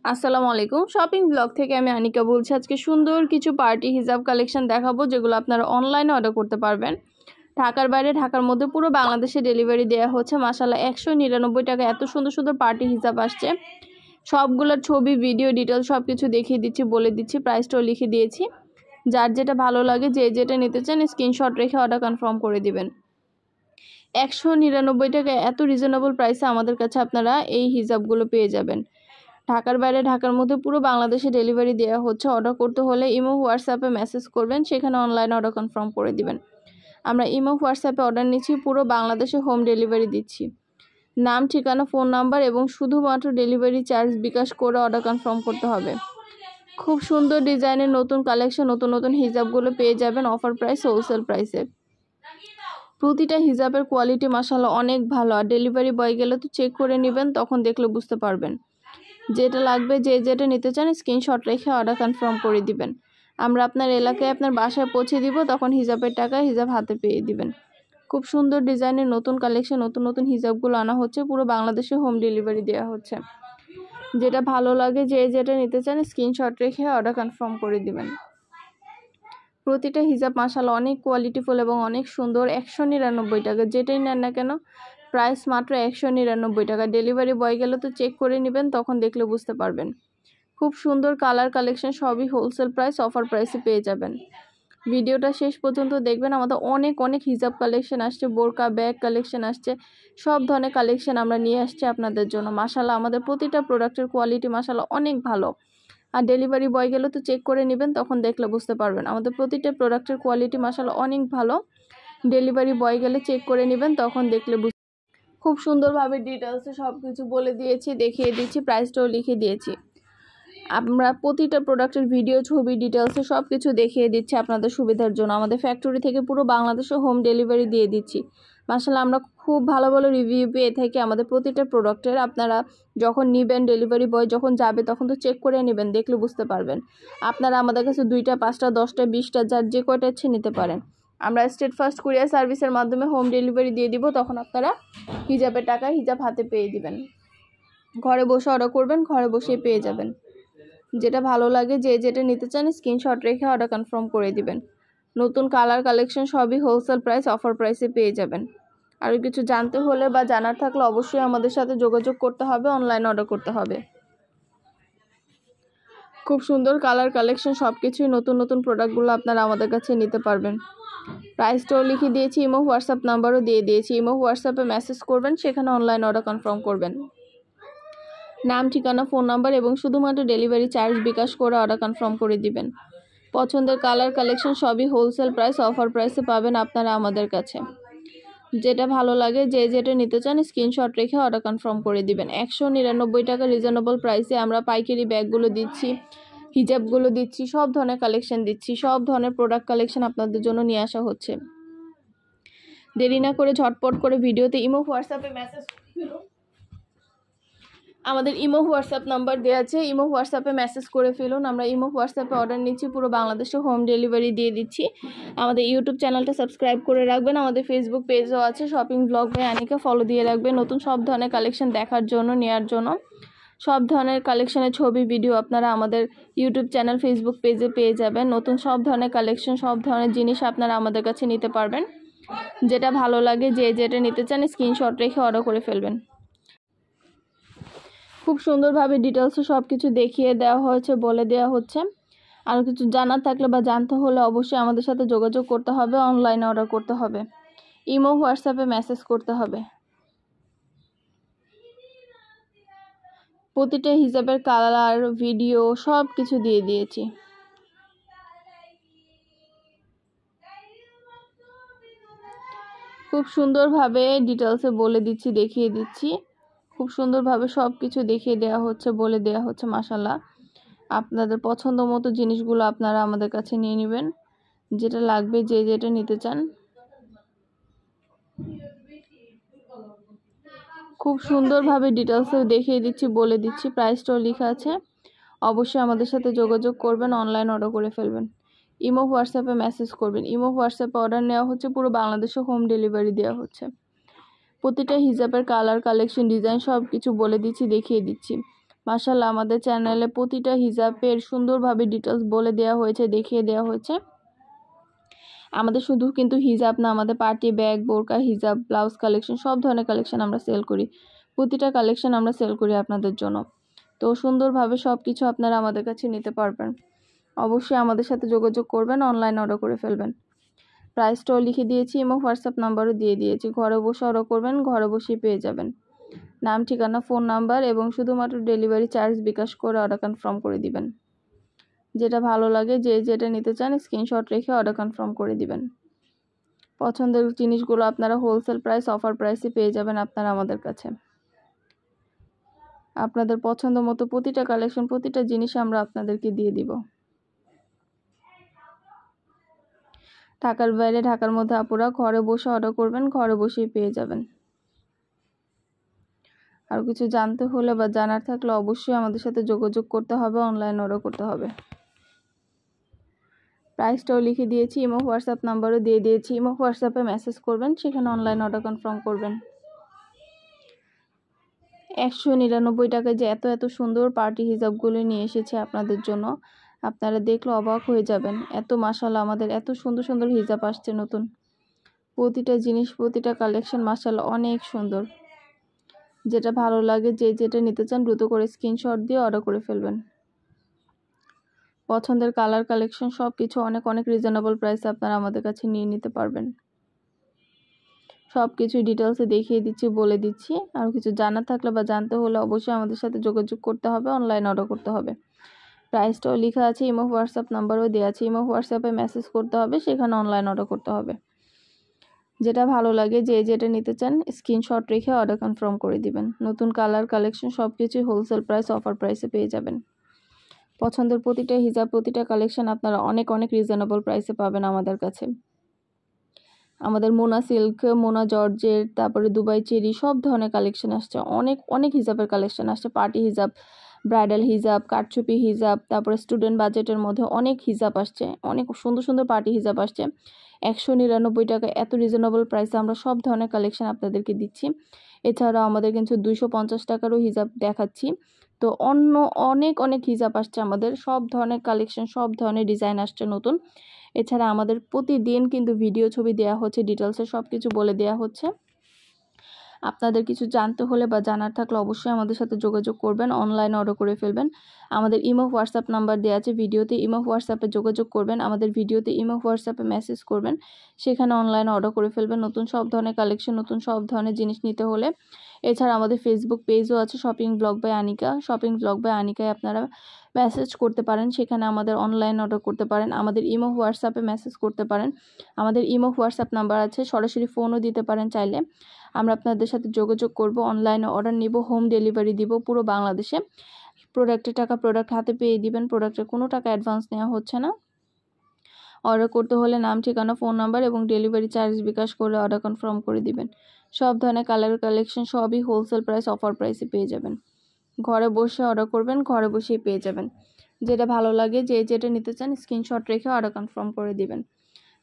আসসালামু আলাইকুম shopping blog থেকে আমি আনিকা বলছি। আজকে সুন্দর কিছু পার্টি হিজাব কালেকশন দেখাবো যেগুলো আপনারা অনলাইনে অর্ডার করতে পারবেন। ঢাকার বাইরে ঢাকার মধ্যে পুরো বাংলাদেশে ডেলিভারি দেওয়া হচ্ছে। মাশাআল্লাহ 199 টাকা এত সুন্দর সুন্দর পার্টি হিজাব আসছে। সবগুলোর ছবি ভিডিও ডিটেলস সব কিছু দেখিয়ে দিচ্ছি, বলে দিচ্ছি, প্রাইসটাও লিখে দিয়েছি। যার যেটা ভালো লাগে যে যেটা নিতে চান স্ক্রিনশট রেখে অর্ডার কনফার্ম করে দিবেন। 199 টাকা এত রিজনেবল প্রাইসে আমাদের কাছে আপনারা এই হিজাবগুলো পেয়ে যাবেন। ঢাকার বাইরে ঢাকার মধ্যে পুরো বাংলাদেশে ডেলিভারি দেওয়া হচ্ছে। অর্ডার করতে হলে ইমো হোয়াটসঅ্যাপে মেসেজ করবেন, সেখানে অনলাইনে অর্ডার কনফার্ম করে দিবেন। আমরা ইমো হোয়াটসঅ্যাপে অর্ডার নিচ্ছি, পুরো বাংলাদেশে হোম ডেলিভারি দিচ্ছি। নাম, ঠিকানা, ফোন নাম্বার এবং শুধুমাত্র ডেলিভারি চার্জ বিকাশ করে অর্ডার কনফার্ম করতে হবে। খুব সুন্দর ডিজাইনের নতুন কালেকশন, নতুন নতুন হিজাবগুলো পেয়ে যাবেন অফার প্রাইস, হোলসেল প্রাইসে। প্রতিটা হিজাবের কোয়ালিটি মাশাআল্লাহ অনেক ভালো। আর ডেলিভারি বয় গেলে তো চেক করে নেবেন, তখন দেখলে বুঝতে পারবেন। যেটা লাগবে যে যেটা নিতে চান স্ক্রিনশট রেখে অর্ডার কনফার্ম করে দিবেন। আমরা আপনার এলাকায় আপনার বাসায় পৌঁছে দিব, তখন হিজাবের টাকা হিজাব হাতে পেয়ে দিবেন। খুব সুন্দর ডিজাইনের নতুন কালেকশন, নতুন নতুন হিজাবগুলো আনা হচ্ছে। পুরো বাংলাদেশে হোম ডেলিভারি দেওয়া হচ্ছে। যেটা ভালো লাগে যে যেটা নিতে চান স্ক্রিনশট রেখে অর্ডার কনফার্ম করে দিবেন। প্রতিটা হিজাব মাশাআল্লাহ অনেক কোয়ালিটিফুল এবং অনেক সুন্দর। 199 টাকা, যেটাই নেন না কেন প্রাইস মাত্র 199 টাকা। ডেলিভারি বয় গেলে তো চেক করে নেবেন, তখন দেখলে বুঝতে পারবেন। খুব সুন্দর কালার কালেকশন, সবই হোলসেল প্রাইস, অফার প্রাইসে পেয়ে যাবেন। ভিডিওটা শেষ পর্যন্ত দেখবেন। আমাদের অনেক অনেক হিজাব কালেকশন আসছে, বোরকা ব্যাগ কালেকশন আসছে, সব ধরনের কালেকশন আমরা নিয়ে আসছি আপনাদের জন্য। মাশাআল্লাহ আমাদের প্রতিটা প্রোডাক্টের কোয়ালিটি মাশাআল্লাহ অনেক ভালো। আর ডেলিভারি বয় গেলে তো চেক করে নেবেন, তখন দেখলে বুঝতে পারবেন। আমাদের প্রতিটা প্রোডাক্টের কোয়ালিটি মাশাআল্লাহ অনেক ভালো। ডেলিভারি বয় গেলে চেক করে নেবেন, তখন দেখলে খুব সুন্দরভাবে ডিটেলসে সব কিছু বলে দিয়েছি, দেখিয়ে দিচ্ছি, প্রাইসটাও লিখে দিয়েছি। আমরা প্রতিটা প্রোডাক্টের ভিডিও, ছবি, ডিটেলসে সব কিছু দেখিয়ে দিচ্ছি আপনাদের সুবিধার জন্য। আমাদের ফ্যাক্টরি থেকে পুরো বাংলাদেশে হোম ডেলিভারি দিয়ে দিচ্ছি। মাশাআল্লাহ আমরা খুব ভালো ভালো রিভিউ পেয়ে থাকি আমাদের প্রতিটা প্রোডাক্টের। আপনারা যখন নেবেন, ডেলিভারি বয় যখন যাবে তখন তো চেক করে নেবেন, দেখলে বুঝতে পারবেন। আপনারা আমাদের কাছে 2টা, 5টা, 10টা, 20টা যার যে কয়টা ইচ্ছে নিতে পারেন। আমরা স্টেট ফার্স্ট কুরিয়ার সার্ভিসের মাধ্যমে হোম ডেলিভারি দিয়ে দিব, তখন আপনারা হিজাবের টাকা হিজাব হাতে পেয়ে দিবেন। ঘরে বসে অর্ডার করবেন, ঘরে বসেই পেয়ে যাবেন। যেটা ভালো লাগে যে যেটা নিতে চান স্ক্রিনশট রেখে অর্ডার কনফার্ম করে দিবেন। নতুন কালার কালেকশন সবই হোলসেল প্রাইস, অফার প্রাইসে পেয়ে যাবেন। আরও কিছু জানতে হলে বা জানার থাকলে অবশ্যই আমাদের সাথে যোগাযোগ করতে হবে, অনলাইন অর্ডার করতে হবে। খুব সুন্দর কালার কালেকশন, সব কিছুই নতুন নতুন প্রোডাক্টগুলো আপনারা আমাদের কাছে নিতে পারবেন। প্রাইসটাও লিখে দিয়েছি, ইমো হোয়াটসঅ্যাপ নাম্বারও দিয়ে দিয়েছি। ইমো হোয়াটসঅ্যাপে মেসেজ করবেন, সেখানে অনলাইন অর্ডার কনফার্ম করবেন। নাম, ঠিকানা, ফোন নাম্বার এবং শুধুমাত্র ডেলিভারি চার্জ বিকাশ করে অর্ডার কনফার্ম করে দিবেন। পছন্দের কালার কালেকশন সবই হোলসেল প্রাইস, অফার প্রাইসে পাবেন আপনারা আমাদের কাছে। যেটা ভালো লাগে যে যেটা নিতে চান স্ক্রিনশট রেখে অর্ডার কনফার্ম করে দিবেন। 199 টাকা রিজনেবল প্রাইসে আমরা পাইকারি ব্যাগগুলো দিচ্ছি, হিজাবগুলো দিচ্ছি, সব ধরনের কালেকশন দিচ্ছি। সব ধরনের প্রোডাক্ট কালেকশন আপনাদের জন্য নিয়ে আসা হচ্ছে। দেরি না করে ঝটপট করে ভিডিওতে ইমো হোয়াটসঅ্যাপে মেসেজ করুন। আমাদের ইমো হোয়াটসঅ্যাপ নাম্বার দেওয়া আছে, ইমো হোয়াটসঅ্যাপে মেসেজ করে ফেলুন। আমরা ইমো হোয়াটসঅ্যাপে অর্ডার নিচ্ছি, পুরো বাংলাদেশে হোম ডেলিভারি দিয়ে দিচ্ছি। আমাদের ইউটিউব চ্যানেলটা সাবস্ক্রাইব করে রাখবেন। আমাদের ফেসবুক পেজও আছে, shopping blog by Anika, follow দিয়ে রাখবেন। নতুন সব ধরনের কালেকশন দেখার জন্য, নেওয়ার জন্য। সব ধরনের কালেকশনের ছবি ভিডিও আপনারা আমাদের ইউটিউব চ্যানেল, ফেসবুক পেজে পেয়ে যাবেন। নতুন সব ধরনের কালেকশন, সব ধরনের জিনিস আপনারা আমাদের কাছে নিতে পারবেন। যেটা ভালো লাগে যে যেটা নিতে চান স্ক্রিনশট রেখে অর্ডার করে ফেলবেন। খুব সুন্দরভাবে ডিটেলসে সব কিছু দেখিয়ে দেওয়া হয়েছে, বলে দেওয়া হচ্ছে। আর কিছু জানার থাকলে বা জানতে হলে অবশ্যই আমাদের সাথে যোগাযোগ করতে হবে, অনলাইনে অর্ডার করতে হবে, ইমো হোয়াটসঅ্যাপে মেসেজ করতে হবে। প্রতিটা হিজাবের কালার, ভিডিও সব কিছু দিয়ে দিয়েছি। খুব সুন্দরভাবে ডিটেলসে বলে দিচ্ছি, দেখিয়ে দিচ্ছি। খুব সুন্দরভাবে সব কিছু দেখিয়ে দেওয়া হচ্ছে, বলে দেওয়া হচ্ছে। মাশাআল্লাহ আপনাদের পছন্দ মতো জিনিসগুলো আপনারা আমাদের কাছে নিয়ে নেবেন। যেটা লাগবে যে যেটা নিতে চান। খুব সুন্দরভাবে ডিটেলসে দেখিয়ে দিচ্ছি, বলে দিচ্ছি, প্রাইসটাও লেখা আছে। অবশ্যই আমাদের সাথে যোগাযোগ করবেন, অনলাইন অর্ডার করে ফেলবেন। ইমো হোয়াটসঅ্যাপে মেসেজ করবেন। ইমো হোয়াটসঅ্যাপে অর্ডার নেওয়া হচ্ছে, পুরো বাংলাদেশে হোম ডেলিভারি দেওয়া হচ্ছে। প্রতিটা হিজাবের কালার কালেকশন, ডিজাইন সব কিছু বলে দিচ্ছি, দেখিয়ে দিচ্ছি। মাশাআল্লাহ আমাদের চ্যানেলে প্রতিটা হিজাবের সুন্দরভাবে ডিটেলস বলে দেওয়া হয়েছে, দেখিয়ে দেওয়া হয়েছে। আমাদের শুধু কিন্তু হিজাব না, আমাদের পার্টি ব্যাগ, বোরকা, হিজাব, ব্লাউজ কালেকশন সব ধরনের কালেকশন আমরা সেল করি। প্রতিটা কালেকশন আমরা সেল করি আপনাদের জন্য। তো সুন্দরভাবে সব কিছু আপনারা আমাদের কাছে নিতে পারবেন। অবশ্যই আমাদের সাথে যোগাযোগ করবেন, অনলাইন অর্ডার করে ফেলবেন। প্রাইসটাও লিখে দিয়েছি এবং হোয়াটসঅ্যাপ নাম্বারও দিয়ে দিয়েছি। ঘরে বসে অর্ডার করবেন, ঘরে বসেই পেয়ে যাবেন। নাম, ঠিকানা, ফোন নাম্বার এবং শুধুমাত্র ডেলিভারি চার্জ বিকাশ করে অর্ডার কনফার্ম করে দিবেন। যেটা ভালো লাগে, যে যেটা নিতে চান স্ক্রিনশট রেখে অর্ডার কনফার্ম করে দিবেন। পছন্দের জিনিসগুলো আপনারা হোলসেল প্রাইস, অফার প্রাইসে পেয়ে যাবেন আপনারা আমাদের কাছে। আপনাদের পছন্দ মতো প্রতিটা কালেকশন, প্রতিটা জিনিস আমরা আপনাদেরকে দিয়ে দিব। ঢাকার বাইরে, ঢাকার মধ্যে আপুরা ঘরে বসে অর্ডার করবেন, ঘরে বসেই পেয়ে যাবেন। আর কিছু জানতে হলে বা জানার থাকলে অবশ্যই আমাদের সাথে যোগাযোগ করতে হবে, অনলাইন অর্ডার করতে হবে। প্রাইসটাও লিখে দিয়েছি, ইমো হোয়াটসঅ্যাপ নাম্বারও দিয়ে দিয়েছি। ইমো হোয়াটসঅ্যাপে মেসেজ করবেন, সেখানে অনলাইন অর্ডার কনফার্ম করবেন। 199 টাকায় যে এত এত সুন্দর পার্টি হিজাবগুলো নিয়ে এসেছে আপনাদের জন্য, আপনারা দেখলে অবাক হয়ে যাবেন। এত মাশাআল্লাহ আমাদের এত সুন্দর সুন্দর হিজাব আসছে নতুন। প্রতিটা জিনিস, প্রতিটা কালেকশন মাশাআল্লাহ অনেক সুন্দর। যেটা ভালো লাগে, যে যেটা নিতে চান দ্রুত করে স্ক্রিনশট দিয়ে অর্ডার করে ফেলবেন। পছন্দের কালার কালেকশন সব কিছু অনেক অনেক রিজনেবল প্রাইসে আপনারা আমাদের কাছে নিয়ে নিতে পারবেন। সব কিছু ডিটেলসে দেখিয়ে দিচ্ছি, বলে দিচ্ছি। আর কিছু জানার থাকলে বা জানতে হলে অবশ্যই আমাদের সাথে যোগাযোগ করতে হবে, অনলাইন অর্ডার করতে হবে। প্রাইসটাও লেখা আছে, ইমো হোয়াটসঅ্যাপ নাম্বারও দেওয়া আছে। ইমো হোয়াটসঅ্যাপে মেসেজ করতে হবে, সেখানে অনলাইন অর্ডার করতে হবে। যেটা ভালো লাগে, যে যেটা নিতে চান স্ক্রিনশট রেখে অর্ডার কনফার্ম করে দিবেন। নতুন কালার কালেকশন সব কিছুই হোলসেল প্রাইস, অফার প্রাইসে পেয়ে যাবেন। পছন্দের প্রতিটা হিজাব, প্রতিটা কালেকশন আপনারা অনেক অনেক রিজনেবল প্রাইসে পাবেন আমাদের কাছে। আমাদের মোনা সিল্ক, মোনা জর্জেট, তারপরে দুবাই চেরি সব ধরনের কালেকশন আসছে। অনেক অনেক হিজাবের কালেকশন আসছে। পার্টি হিজাব, ব্রাইডাল হিজাব, কারচুপি হিজাব, তারপরে স্টুডেন্ট বাজেটের মধ্যে অনেক হিজাব আসছে। অনেক সুন্দর সুন্দর পার্টি হিজাব আসছে। 199 টাকা এত রিজনেবল প্রাইসে আমরা সব ধরনের কালেকশন আপনাদেরকে দিচ্ছি। এছাড়াও আমাদের কিন্তু 250 টাকারও হিজাব দেখাচ্ছি। তো অন্য অনেক অনেক হিজাব আসছে আমাদের। সব ধরনের কালেকশন, সব ধরনের ডিজাইন আসছে নতুন। এছাড়া আমাদের প্রতিদিন কিন্তু ভিডিও ছবি দেওয়া হচ্ছে, ডিটেলসে সব কিছু বলে দেওয়া হচ্ছে। আপনাদের কিছু জানতে হলে বা জানার থাকলে অবশ্যই আমাদের সাথে যোগাযোগ করবেন, অনলাইনে অর্ডার করে ফেলবেন। আমাদের ইমো হোয়াটসঅ্যাপ নাম্বার দেওয়া আছে, ভিডিওতে ইমো হোয়াটসঅ্যাপে যোগাযোগ করবেন। আমাদের ভিডিওতে ইমো হোয়াটসঅ্যাপে মেসেজ করবেন, সেখানে অনলাইনে অর্ডার করে ফেলবেন। নতুন সব ধরনের কালেকশন, নতুন সব ধরনের জিনিস নিতে হলে। এছাড়া আমাদের ফেসবুক পেজও আছে, shopping blog by Anika. Shopping blog by আনিকায় আপনারা মেসেজ করতে পারেন, সেখানে আমাদের অনলাইন অর্ডার করতে পারেন। আমাদের ইমো হোয়াটসঅ্যাপে মেসেজ করতে পারেন। আমাদের ইমো হোয়াটসঅ্যাপ নাম্বার আছে, সরাসরি ফোনও দিতে পারেন চাইলে। আমরা আপনাদের সাথে যোগাযোগ করব, অনলাইনে অর্ডার নিব, হোম ডেলিভারি দিব পুরো বাংলাদেশে। প্রোডাক্টের টাকা প্রোডাক্ট হাতে পেয়ে দিবেন, প্রোডাক্টের কোনো টাকা অ্যাডভান্স নেওয়া হচ্ছে না। অর্ডার করতে হলে নাম, ঠিকানা, ফোন নাম্বার এবং ডেলিভারি চার্জ বিকাশ করে অর্ডার কনফার্ম করে দিবেন। সব ধরনের কালার কালেকশন সবই হোলসেল প্রাইস, অফার প্রাইসে পেয়ে যাবেন। ঘরে বসে অর্ডার করবেন, ঘরে বসেই পেয়ে যাবেন। যেটা ভালো লাগে, যে যেটা নিতে চান স্ক্রিনশট রেখে অর্ডার কনফার্ম করে দিবেন।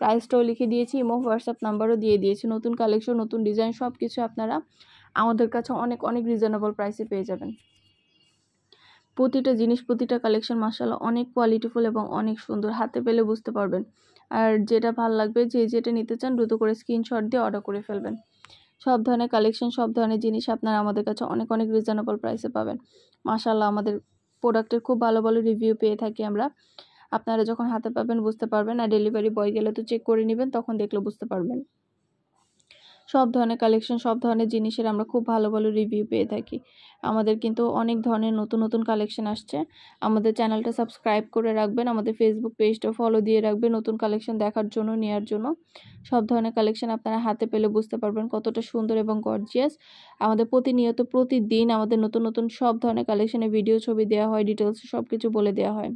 প্রাইসটাও লিখে দিয়েছি, ইমো হোয়াটসঅ্যাপ নাম্বারও দিয়ে দিয়েছি। নতুন কালেকশন, নতুন ডিজাইন সব কিছু আপনারা আমাদের কাছে অনেক অনেক রিজনেবল প্রাইসে পেয়ে যাবেন। প্রতিটা জিনিস, প্রতিটা কালেকশন মাশাআল্লাহ অনেক কোয়ালিটিফুল এবং অনেক সুন্দর। হাতে পেলে বুঝতে পারবেন। আর যেটা ভালো লাগবে, যে যেটা নিতে চান দ্রুত করে স্ক্রিনশট দিয়ে অর্ডার করে ফেলবেন। সব ধরনের কালেকশন, সব ধরনের জিনিস আপনারা আমাদের কাছে অনেক অনেক রিজনেবল প্রাইসে পাবেন। মাশাআল্লাহ আমাদের প্রোডাক্টের খুব ভালো ভালো রিভিউ পেয়ে থাকি আমরা। আপনারা যখন হাতে পাবেন বুঝতে পারবেন, আর ডেলিভারি বয় গেলে তো চেক করে নেবেন, তখন দেখলে বুঝতে পারবেন। সব ধরনের কালেকশন, সব ধরনের জিনিসের আমরা খুব ভালো ভালো রিভিউ পেয়ে থাকি। আমাদের কিন্তু অনেক ধরনের নতুন নতুন কালেকশন আসছে। আমাদের চ্যানেলটা সাবস্ক্রাইব করে রাখবেন, আমাদের ফেসবুক পেজটা ফলো দিয়ে রাখবেন নতুন কালেকশন দেখার জন্য, নেওয়ার জন্য। সব ধরনের কালেকশন আপনারা হাতে পেলে বুঝতে পারবেন কতটা সুন্দর এবং গর্জিয়াস। আমাদের প্রতিনিয়ত, প্রতিদিন আমাদের নতুন নতুন সব ধরনের কালেকশনের ভিডিও ছবি দেওয়া হয়, ডিটেলস সব কিছু বলে দেওয়া হয়।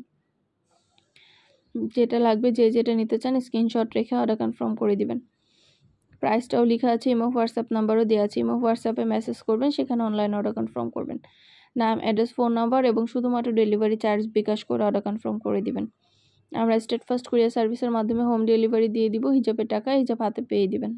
যেটা লাগবে, যে যেটা নিতে চান স্ক্রিনশট রেখে অর্ডার কনফার্ম করে দিবেন। প্রাইসটাও লেখা আছে, ইমো হোয়াটসঅ্যাপ নাম্বারও দেওয়া আছে। ইমো হোয়াটসঅ্যাপে মেসেজ করবেন, সেখানে অনলাইন অর্ডার কনফার্ম করবেন। নাম, অ্যাড্রেস, ফোন নাম্বার এবং শুধুমাত্র ডেলিভারি চার্জ বিকাশ করে অর্ডার কনফার্ম করে দিবেন। আমরা স্টেট ফার্স্ট কুরিয়ার সার্ভিসের মাধ্যমে হোম ডেলিভারি দিয়ে দিব। হিজাবের টাকা হিজাব হাতে পেয়ে দিবেন।